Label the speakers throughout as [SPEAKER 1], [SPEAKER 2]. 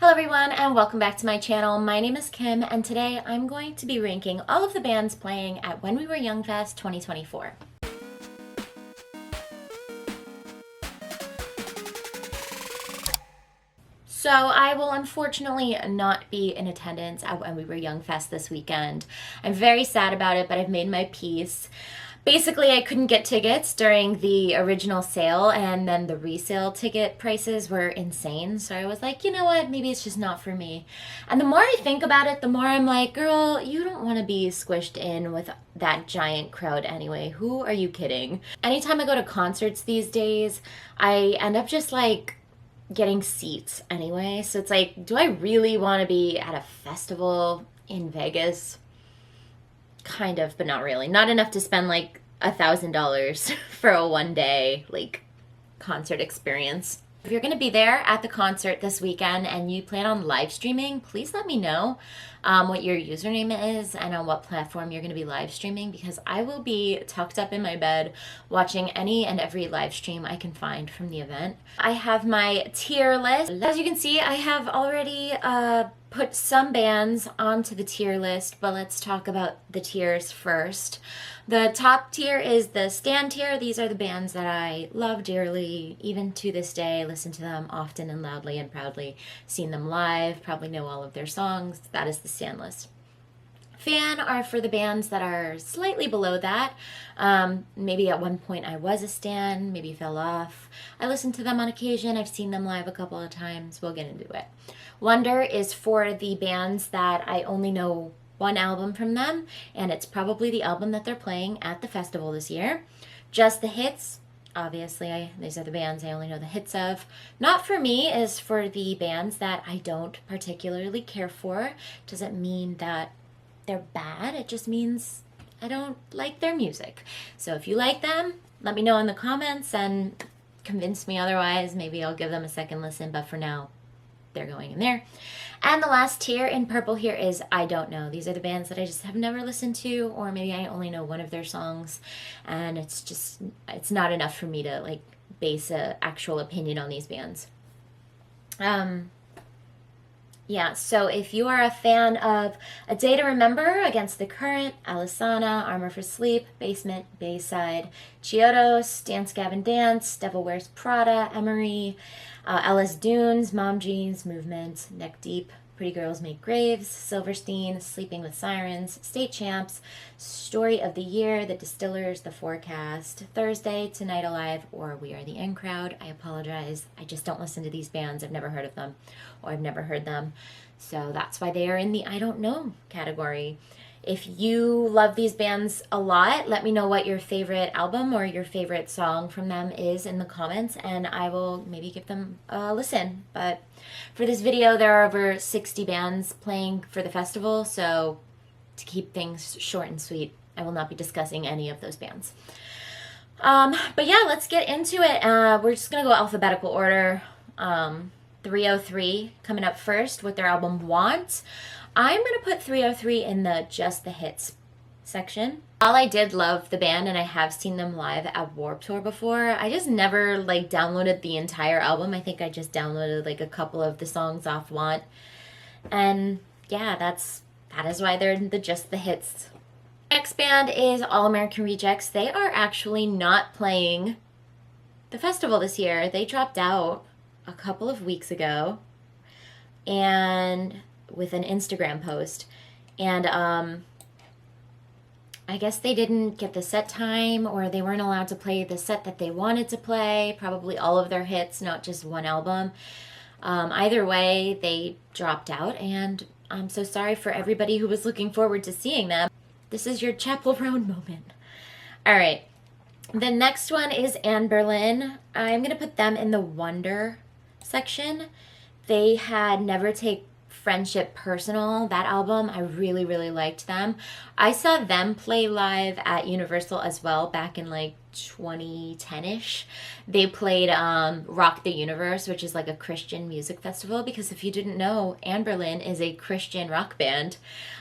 [SPEAKER 1] Hello everyone and welcome back to my channel. My name is Kim and today I'm going to be ranking all of the bands playing at When We Were Young Fest 2024. So I will unfortunately not be in attendance at When We Were Young Fest this weekend. I'm very sad about it, but I've made my peace. Basically, I couldn't get tickets during the original sale, and then the resale ticket prices were insane. So I was like, you know what, maybe it's just not for me. And the more I think about it, the more I'm like, girl, you don't want to be squished in with that giant crowd anyway. Who are you kidding? Anytime I go to concerts these days, I end up just like getting seats anyway. So it's like, do I really want to be at a festival in Vegas? Kind of, but not really. Not enough to spend like $1,000 for a one-day like concert experience. If you're going to be there at the concert this weekend and you plan on live streaming, please let me know what your username is and on what platform you're going to be live streaming, because I will be tucked up in my bed watching any and every live stream I can find from the event. I have my tier list. As you can see, I have already put some bands onto the tier list, but let's talk about the tiers first. The top tier is the stan tier. These are the bands that I love dearly, even to this day. Listen to them often and loudly and proudly. Seen them live, probably know all of their songs. That is the stan list. Fan are for the bands that are slightly below that. Maybe at one point I was a stan, maybe fell off. I listen to them on occasion. I've seen them live a couple of times. We'll get into it. Wonder is for the bands that I only know one album from them, and it's probably the album that they're playing at the festival this year. Just the Hits, obviously, these are the bands I only know the hits of. Not for me is for the bands that I don't particularly care for. Doesn't mean that they're bad, it just means I don't like their music. So if you like them, let me know in the comments and convince me otherwise. Maybe I'll give them a second listen, but for now, they're going in there. And the last tier in purple here is I don't know. These are the bands that I just have never listened to, or maybe I only know one of their songs, and it's not enough for me to like base an actual opinion on these bands. Yeah, so if you are a fan of A Day to Remember, Against the Current, Alisana, Armor for Sleep, Basement, Bayside, Chiodos, Dance Gavin Dance, Devil Wears Prada, Emery, Ellis Dunes, Mom Jeans, Movement, Neck Deep, Pretty Girls Make Graves, Silverstein, Sleeping with Sirens, State Champs, Story of the Year, The Distillers, The Forecast, Thursday, Tonight Alive, or We Are the In Crowd. I apologize. I just don't listen to these bands. I've never heard of them, or I've never heard them. So that's why they are in the I don't know category. If you love these bands a lot, let me know what your favorite album or your favorite song from them is in the comments, and I will maybe give them a listen. But for this video, there are over 60 bands playing for the festival, so to keep things short and sweet, I will not be discussing any of those bands. But yeah, let's get into it. We're just going to go alphabetical order. 303 coming up first with their album Want. I'm going to put 303 in the Just the Hits section. While I did love the band and I have seen them live at Warped Tour before, I just never like downloaded the entire album. I think I just downloaded like a couple of the songs off Want. And yeah, that is why they're in the Just the Hits. Next band is All American Rejects. They are actually not playing the festival this year. They dropped out a couple of weeks ago, and with an Instagram post, and I guess they didn't get the set time, or they weren't allowed to play the set that they wanted to play, probably all of their hits, not just one album. Either way, they dropped out, and I'm so sorry for everybody who was looking forward to seeing them. This is your Chapel Roan moment. All right, the next one is Anne Berlin. I'm gonna put them in the Wonder section. They had Never Take Friendship Personal, that album. I really, really liked them. I saw them play live at Universal as well back in like 2010-ish, they played Rock the Universe, which is like a Christian music festival, because if you didn't know, Anberlin is a Christian rock band.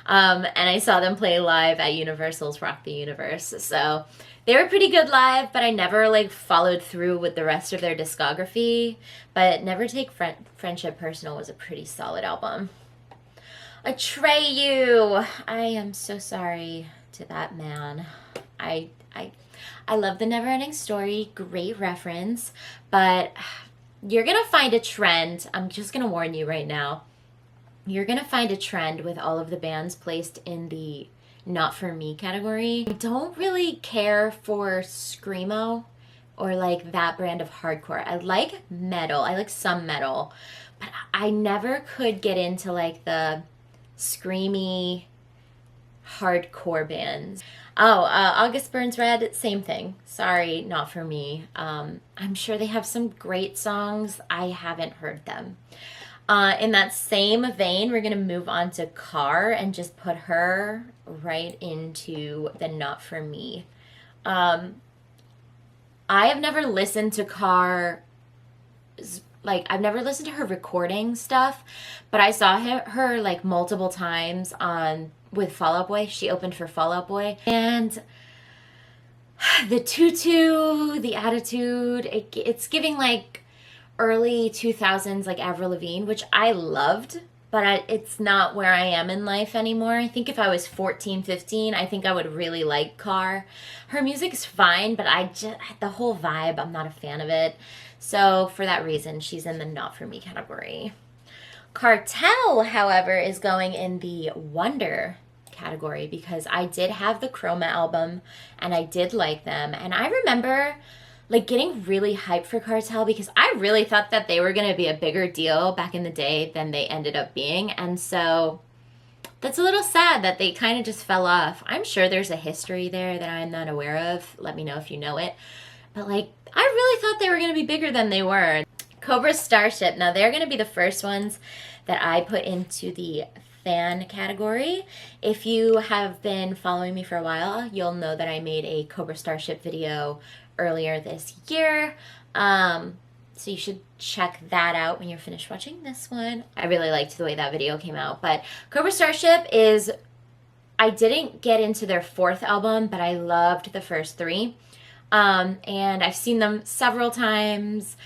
[SPEAKER 1] And I saw them play live at Universal's Rock the Universe. So they were pretty good live, but I never like followed through with the rest of their discography. But Never Take Friendship Personal was a pretty solid album. Atreyu, I am so sorry to that man. I love the Neverending Story, great reference, but you're gonna find a trend. I'm just gonna warn you right now. You're gonna find a trend with all of the bands placed in the not for me category. I don't really care for screamo or like that brand of hardcore. I like metal. I like some metal, but I never could get into like the screamy hardcore bands. Oh, August Burns Red, same thing. Sorry, not for me. I'm sure they have some great songs. I haven't heard them. In that same vein, we're going to move on to Car and just put her right into the not for me. I have never listened to Car, like I've never listened to her recording stuff, but I saw her like multiple times with Fall Out Boy. She opened for Fall Out Boy, and the tutu, the attitude, it's giving like early 2000s like Avril Lavigne, which I loved, but it's not where I am in life anymore. I think if I was 14, 15, I think I would really like Car. Her music's fine, but the whole vibe, I'm not a fan of it. So for that reason, she's in the not for me category. Cartel, however, is going in the Wonder category because I did have the Chroma album and I did like them. And I remember like getting really hyped for Cartel because I really thought that they were going to be a bigger deal back in the day than they ended up being. And so that's a little sad that they kind of just fell off. I'm sure there's a history there that I'm not aware of. Let me know if you know it. But like, I really thought they were going to be bigger than they were. Cobra Starship. Now they're going to be the first ones that I put into the fan category. If you have been following me for a while, you'll know that I made a Cobra Starship video earlier this year. So you should check that out when you're finished watching this one. I really liked the way that video came out. But Cobra Starship is, I didn't get into their fourth album, but I loved the first three. And I've seen them several times.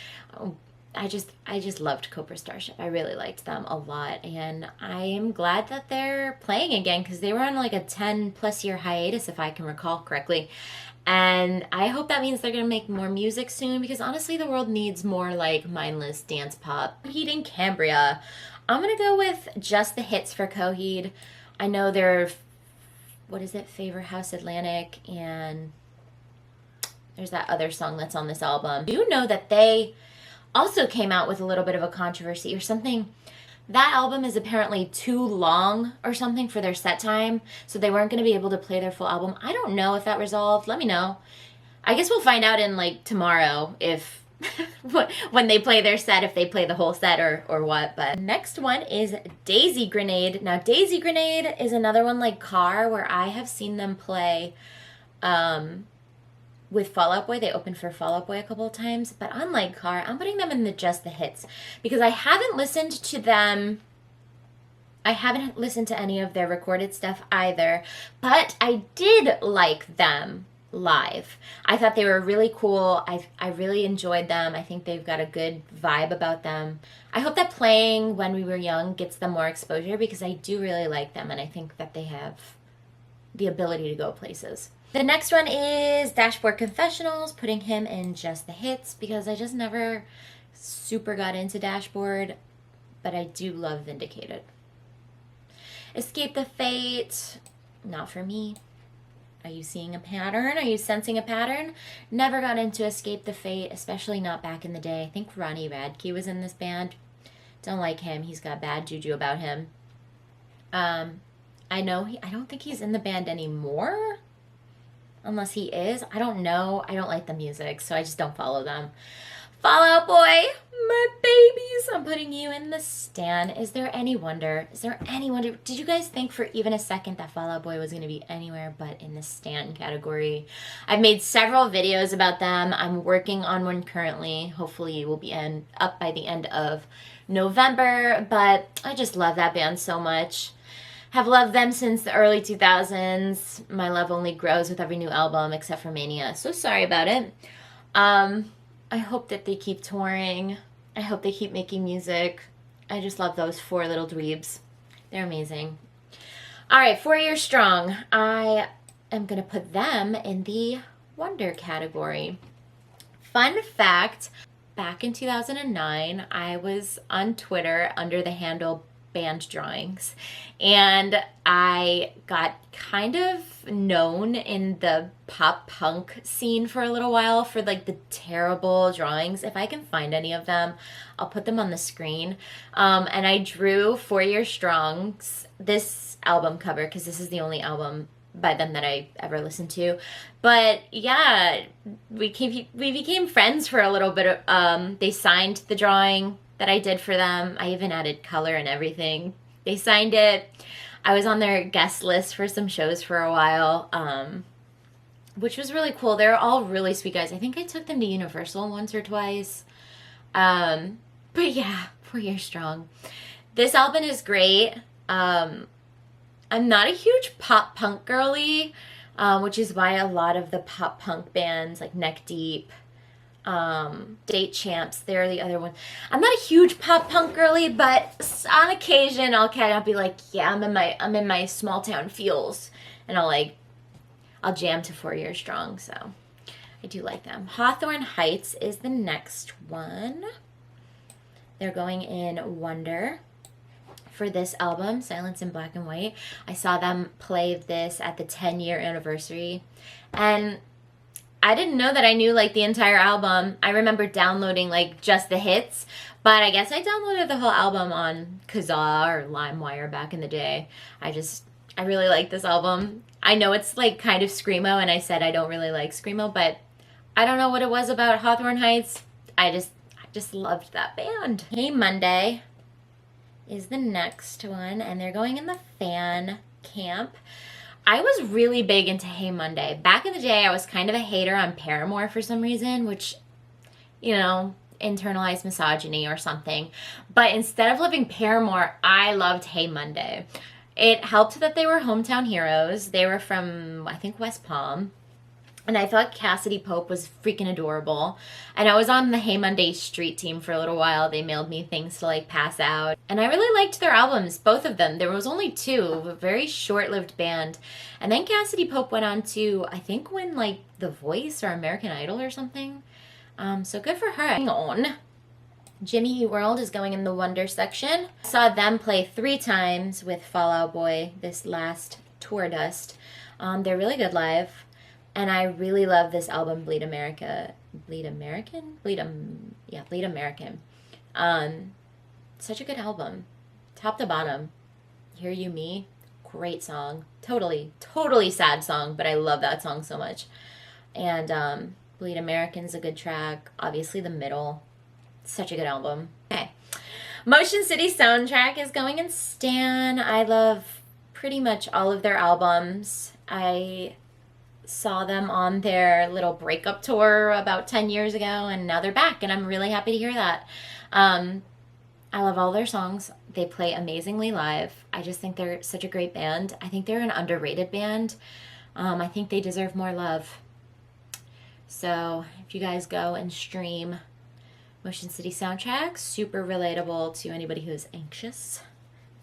[SPEAKER 1] I just loved Cobra Starship. I really liked them a lot, and I am glad that they're playing again because they were on like a 10+ year hiatus, if I can recall correctly. And I hope that means they're gonna make more music soon because honestly, the world needs more like mindless dance pop. Coheed and Cambria. I'm gonna go with just the hits for Coheed. I know they're, what is it, Favor House Atlantic, and there's that other song that's on this album. You know that they also came out with a little bit of a controversy or something. That album is apparently too long or something for their set time, so they weren't going to be able to play their full album. I don't know if that resolved. Let me know. I guess we'll find out in like tomorrow if when they play their set, if they play the whole set or what. But next one is Daisy Grenade. Now Daisy Grenade is another one like Car where I have seen them play with Fall Out Boy. They opened for Fall Out Boy a couple of times, but unlike Car, I'm putting them in the just the hits because I haven't listened to them. I haven't listened to any of their recorded stuff either, but I did like them live. I thought they were really cool. I really enjoyed them. I think they've got a good vibe about them. I hope that playing When We Were Young gets them more exposure because I do really like them and I think that they have the ability to go places. The next one is Dashboard Confessionals, putting him in just the hits because I just never super got into Dashboard, but I do love Vindicated. Escape the Fate, not for me. Are you seeing a pattern? Are you sensing a pattern? Never got into Escape the Fate, especially not back in the day. I think Ronnie Radke was in this band. Don't like him. He's got bad juju about him. I don't think he's in the band anymore. Unless he is. I don't know. I don't like the music, so I just don't follow them. Fall Out Boy. My babies, I'm putting you in the stan. Is there any wonder? Is there any wonder? Did you guys think for even a second that Fall Out Boy was going to be anywhere but in the stan category? I've made several videos about them. I'm working on one currently. Hopefully it will be up by the end of November, but I just love that band so much. Have loved them since the early 2000s. My love only grows with every new album except for Mania. So sorry about it. I hope that they keep touring. I hope they keep making music. I just love those four little dweebs. They're amazing. All right, 4 Years Strong. I am going to put them in the Wonder category. Fun fact, back in 2009, I was on Twitter under the handle Band Drawings, and I got kind of known in the pop punk scene for a little while for like the terrible drawings. If I can find any of them, I'll put them on the screen. And I drew 4 Years Strong's this album cover because this is the only album by them that I ever listened to. But yeah, we became friends for a little bit. They signed the drawing that I did for them. I even added color and everything. They signed it. I was on their guest list for some shows for a while, which was really cool. They're all really sweet guys. I think I took them to Universal once or twice. But yeah, 4 Years Strong. This album is great. I'm not a huge pop punk girly, which is why a lot of the pop punk bands like Neck Deep, Date Champs, they're the other one. I'm not a huge pop punk girly, but on occasion I'll be like, yeah, I'm in my small town feels, and I'll jam to 4 Years Strong. So I do like them. Hawthorne Heights is the next one. They're going in Wonder for this album, Silence in Black and White. I saw them play this at the 10-year anniversary, and I didn't know that I knew like the entire album. I remember downloading like just the hits, but I guess I downloaded the whole album on Kazaa or LimeWire back in the day. I really like this album. I know it's like kind of screamo, and I said I don't really like screamo, but I don't know what it was about Hawthorne Heights. I just loved that band. Hey Monday is the next one, and they're going in the fan camp. I was really big into Hey Monday. Back in the day, I was kind of a hater on Paramore for some reason, which, you know, internalized misogyny or something. But instead of loving Paramore, I loved Hey Monday. It helped that they were hometown heroes. They were from, I think, West Palm. And I thought Cassidy Pope was freaking adorable. And I was on the Hey Monday street team for a little while. They mailed me things to like pass out. And I really liked their albums, both of them. There was only two, a very short-lived band. And then Cassidy Pope went on to, I think, win like The Voice or American Idol or something. So good for her. Hang on. Jimmy Eat World is going in the Wonder section. I saw them play 3 times with Fall Out Boy this last tour dust. They're really good live. And I really love this album, Bleed America. Bleed American? Bleed American. Such a good album. Top to bottom. Hear You Me. Great song. Totally sad song, but I love that song so much. And Bleed American's a good track. Obviously The Middle. Such a good album. Okay. Motion City Soundtrack is going in Stan. I love pretty much all of their albums. I saw them on their little breakup tour about 10 years ago, and now they're back, and I'm really happy to hear that. I love all their songs. They play amazingly live. I just think they're such a great band. I think they're an underrated band. I think they deserve more love. So if you guys go and stream Motion City Soundtrack, super relatable to anybody who's anxious.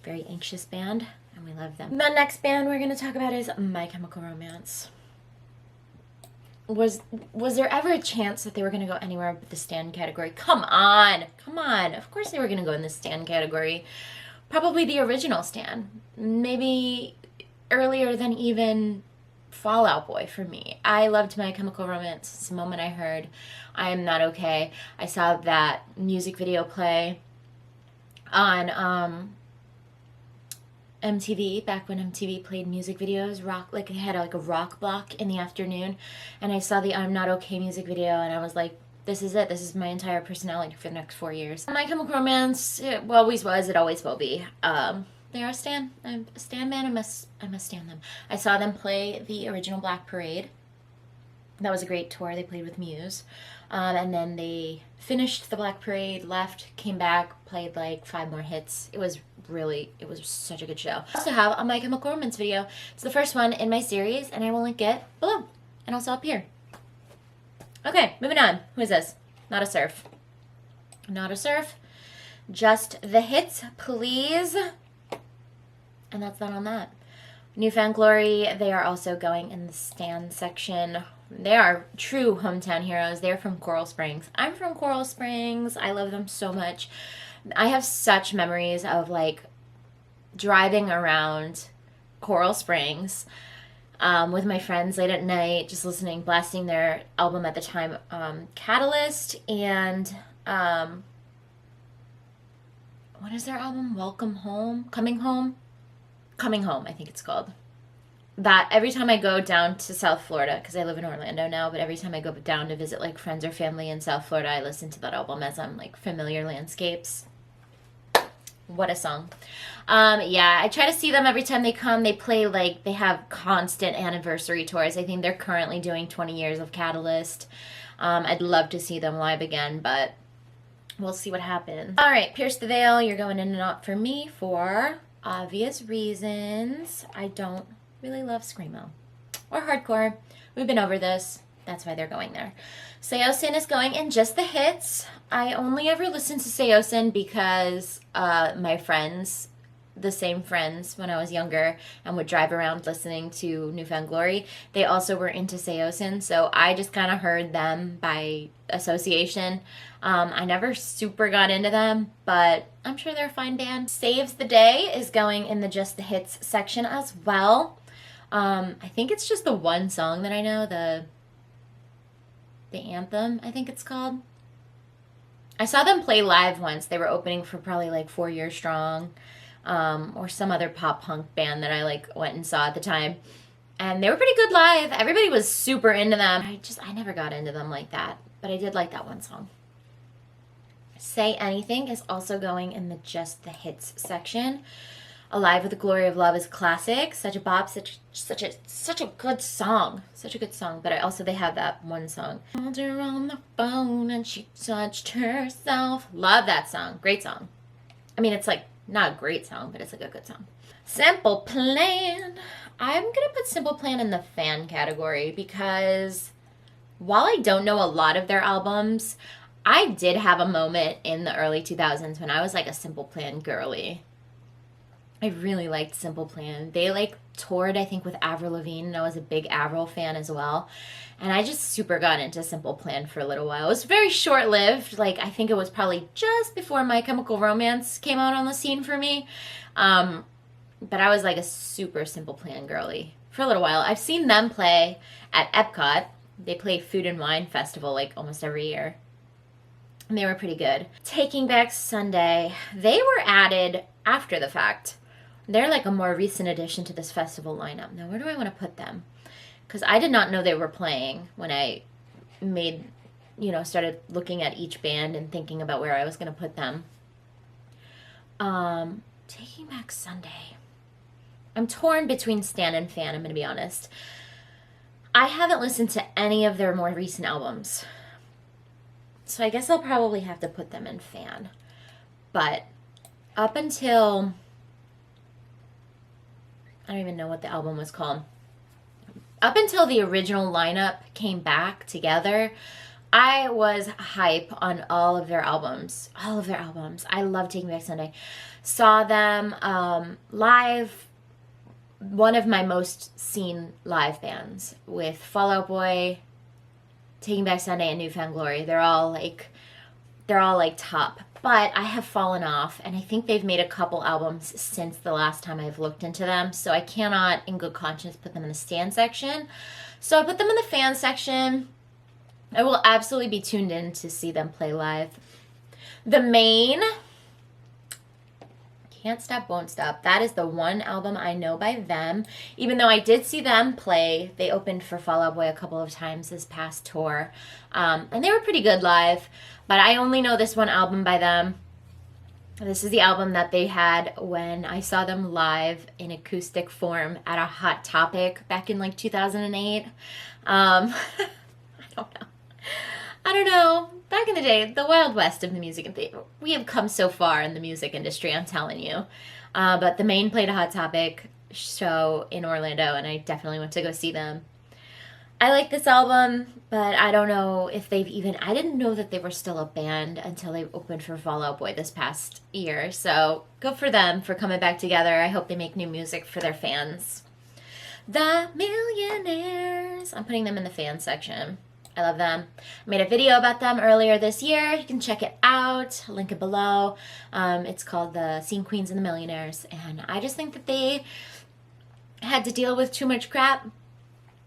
[SPEAKER 1] Very anxious band, and we love them. The next band we're going to talk about is My Chemical Romance. Was there ever a chance that they were going to go anywhere but the Stan category? Come on. Of course they were going to go in the Stan category. Probably the original Stan. Maybe earlier than even Fall Out Boy for me. I loved My Chemical Romance since the moment I heard I Am Not Okay. I saw that music video play on MTV, back when MTV played music videos, like it had like a rock block in the afternoon, and I saw the I'm Not Okay music video, and I was like, this is it. This is my entire personality for the next 4 years. My Chemical Romance, it always was, it always will be. They are a stan. I'm a stan man. I must stand them. I saw them play the original Black Parade. That was a great tour. They played with Muse. And then they finished the Black Parade, left, came back, played like 5 more hits. It was such a good show. I also have a My Chemical Romance video. It's the first one in my series, and I will link it below and also up here. Okay, moving on. Who is this? Not a Surf. Not a Surf. Just the hits, please. And that's that on that. New Found Glory, they are also going in the stan section. They are true hometown heroes. They're from Coral Springs. I'm from Coral Springs. I love them so much. I have such memories of like driving around Coral Springs with my friends late at night, just listening, blasting their album at the time, Catalyst, and what is their album? Welcome Home? Coming Home? Coming Home, I think it's called. That every time I go down to South Florida, because I live in Orlando now, but every time I go down to visit like friends or family in South Florida, I listen to that album as I'm like familiar landscapes. What a song. Yeah, I try to see them every time they come. They play like, they have constant anniversary tours. I think they're currently doing 20 years of Catalyst. I'd love to see them live again, but we'll see what happens. All right, Pierce the Veil, you're going in and out for me for obvious reasons. I don't really love Screamo or hardcore. We've been over this. That's why they're going there. Seosin is going in just the hits. I only ever listened to Seosin because my friends, the same friends when I was younger and would drive around listening to New Found Glory, they also were into Seosin, so I just kind of heard them by association. I never super got into them, but I'm sure they're a fine band. Saves the Day is going in the just the hits section as well. I think it's just the one song that I know, the anthem, I think it's called. I saw them play live once. They were opening for probably like 4 Years Strong, or some other pop punk band that I like went and saw at the time. And they were pretty good live. Everybody was super into them. I never got into them like that, but I did like that one song. Say Anything is also going in the just the hits section. Alive with the Glory of Love is classic. Such a bop, such a good song. Such a good song. But they have that one song. Called her on the phone and she touched herself. Love that song. Great song. I mean, it's like not a great song, but it's like a good song. Simple Plan. I'm gonna put Simple Plan in the fan category because while I don't know a lot of their albums, I did have a moment in the early 2000s when I was like a Simple Plan girly. I really liked Simple Plan. They like toured, I think, with Avril Lavigne, and I was a big Avril fan as well. And I just super got into Simple Plan for a little while. It was very short-lived. Like, I think it was probably just before My Chemical Romance came out on the scene for me. But I was like a super Simple Plan girly for a little while. I've seen them play at Epcot. They play Food and Wine Festival like almost every year. And they were pretty good. Taking Back Sunday. They were added after the fact. They're like a more recent addition to this festival lineup. Now, where do I want to put them? Because I did not know they were playing when I started looking at each band and thinking about where I was going to put them. Taking Back Sunday. I'm torn between stan and fan, I'm going to be honest. I haven't listened to any of their more recent albums. So I guess I'll probably have to put them in fan. But up until... I don't even know what the album was called. Up until the original lineup came back together, I was hype on all of their albums. All of their albums. I love Taking Back Sunday. Saw them live. One of my most seen live bands with Fall Out Boy, Taking Back Sunday, and New Found Glory. They're all like top. But I have fallen off, and I think they've made a couple albums since the last time I've looked into them, so I cannot, in good conscience, put them in the stan section. So I put them in the fan section. I will absolutely be tuned in to see them play live. The Main, Can't Stop, Won't Stop. That is the one album I know by them. Even though I did see them play, they opened for Fall Out Boy a couple of times this past tour. And they were pretty good live, but I only know this one album by them. This is the album that they had when I saw them live in acoustic form at a Hot Topic back in like 2008. I don't know. Back in the day, the Wild West of the music, we have come so far in the music industry, I'm telling you. But the Maine played a Hot Topic show in Orlando, and I definitely went to go see them. I like this album, but I don't know if they've even... I didn't know that they were still a band until they opened for Fall Out Boy this past year. So good for them for coming back together. I hope they make new music for their fans. The Millionaires. I'm putting them in the fan section. I love them. I made a video about them earlier this year. You can check it out. Link it below. It's called The Scene Queens and the Millionaires. And I just think that they had to deal with too much crap.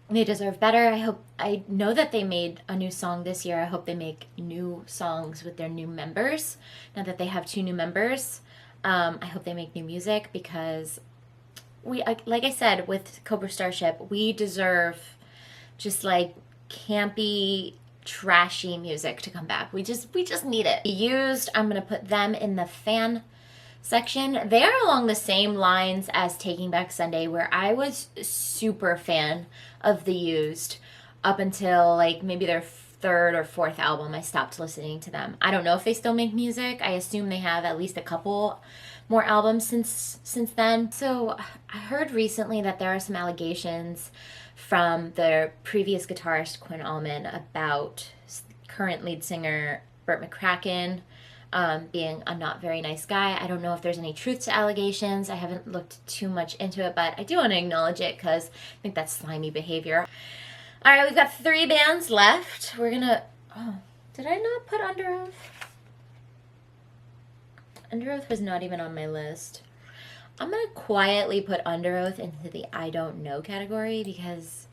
[SPEAKER 1] They deserve better. I know that they made a new song this year. I hope they make new songs with their new members. Now that they have 2 new members, I hope they make new music, because like I said with Cobra Starship, we deserve just like campy, trashy music to come back. We just need it. Used, I'm gonna put them in the fan section. They are along the same lines as Taking Back Sunday, where I was super fan of the Used up until like maybe their 3rd or 4th album. I stopped listening to them. I don't know if they still make music. I assume they have at least a couple more albums since then. So I heard recently that there are some allegations from their previous guitarist Quinn Allman about current lead singer Burt McCracken being a not very nice guy. I don't know if there's any truth to allegations. I haven't looked too much into it, but I do want to acknowledge it because I think that's slimy behavior. All right, we've got 3 bands left. We're gonna... Oh, did I not put Under Oath? Under Oath was not even on my list. I'm gonna quietly put Under Oath into the I don't know category, because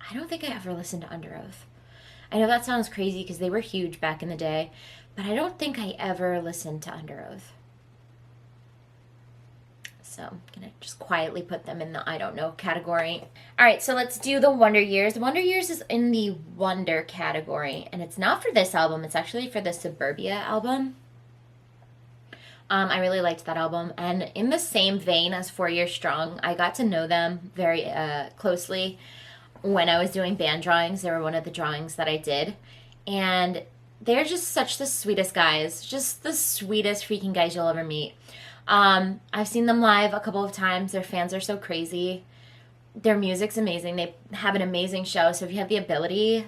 [SPEAKER 1] I don't think I ever listened to Under Oath. I know that sounds crazy because they were huge back in the day, but I don't think I ever listened to Under Oath. So I'm gonna just quietly put them in the I don't know category. All right, so let's do the Wonder Years. The Wonder Years is in the Wonder category, and it's not for this album. It's actually for the Suburbia album. I really liked that album, and in the same vein as 4 Years Strong, I got to know them very closely when I was doing band drawings. They were one of the drawings that I did, and they're just such the sweetest guys, just the sweetest freaking guys you'll ever meet. I've seen them live a couple of times. Their fans are so crazy. Their music's amazing. They have an amazing show, so if you have the ability,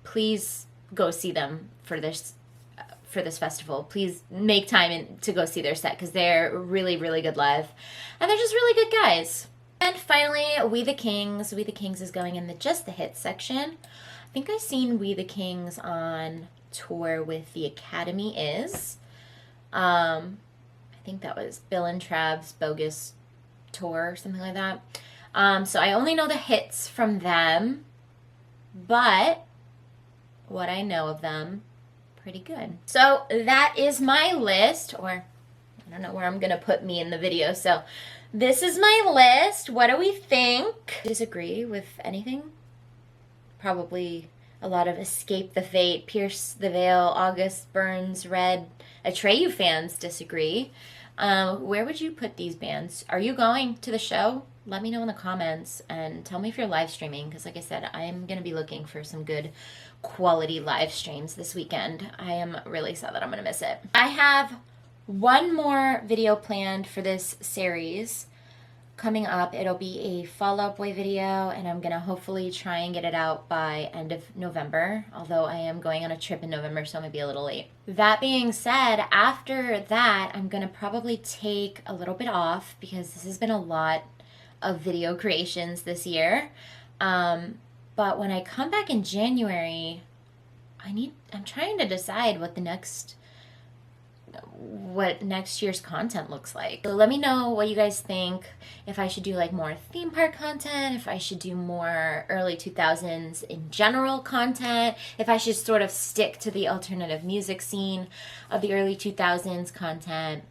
[SPEAKER 1] please go see them for this festival. Please make time to go see their set, because they're really, really good live. And they're just really good guys. And finally, We the Kings. We the Kings is going in the Just the Hits section. I think I've seen We the Kings on tour with The Academy Is. I think that was Bill and Trav's Bogus tour or something like that. So I only know the hits from them, but what I know of them, pretty good. So that is my list, or I don't know where I'm gonna put me in the video. So this is my list. What do we think? Disagree with anything? Probably a lot of Escape the Fate, Pierce the Veil, August Burns Red, Atreyu fans disagree. Where would you put these bands? Are you going to the show? Let me know in the comments, and tell me if you're live streaming, because like I said, I'm going to be looking for some good quality live streams this weekend. I am really sad that I'm going to miss it. I have one more video planned for this series coming up. It'll be a Fall Out Boy video, and I'm going to hopefully try and get it out by end of November, although I am going on a trip in November, so I might be a little late. That being said, after that, I'm going to probably take a little bit off, because this has been a lot of video creations this year. But when I come back in January, I'm trying to decide what next year's content looks like. So let me know what you guys think. If I should do like more theme park content, if I should do more early 2000s in general content, if I should sort of stick to the alternative music scene of the early 2000s content.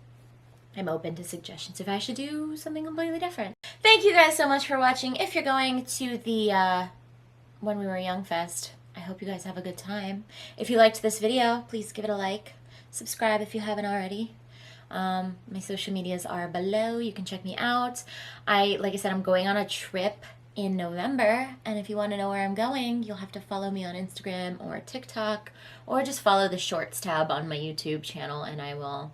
[SPEAKER 1] I'm open to suggestions if I should do something completely different. Thank you guys so much for watching. If you're going to the When We Were Young Fest, I hope you guys have a good time. If you liked this video, please give it a like. Subscribe if you haven't already. My social medias are below. You can check me out. Like I said, I'm going on a trip in November, and if you want to know where I'm going, you'll have to follow me on Instagram or TikTok, or just follow the Shorts tab on my YouTube channel, and I will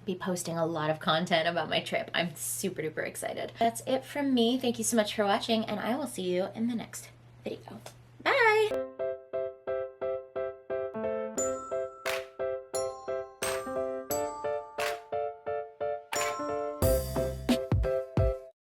[SPEAKER 1] be posting a lot of content about my trip. I'm super duper excited. That's it from me. Thank you so much for watching, and I will see you in the next video. Bye!